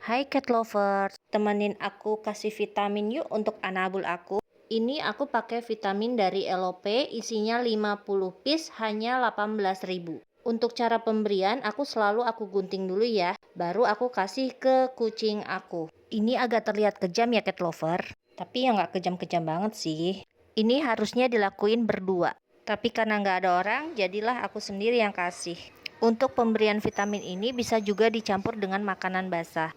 Hai cat lovers, temenin aku kasih vitamin yuk untuk anabul aku. Ini aku pakai vitamin dari LOP, isinya 50 piece hanya 18.000. Untuk cara pemberian aku gunting dulu ya, baru aku kasih ke kucing aku. Ini agak terlihat kejam ya cat lover, tapi ya nggak kejam-kejam banget sih. Ini harusnya dilakuin berdua, tapi karena nggak ada orang, jadilah aku sendiri yang kasih. Untuk pemberian vitamin ini bisa juga dicampur dengan makanan basah.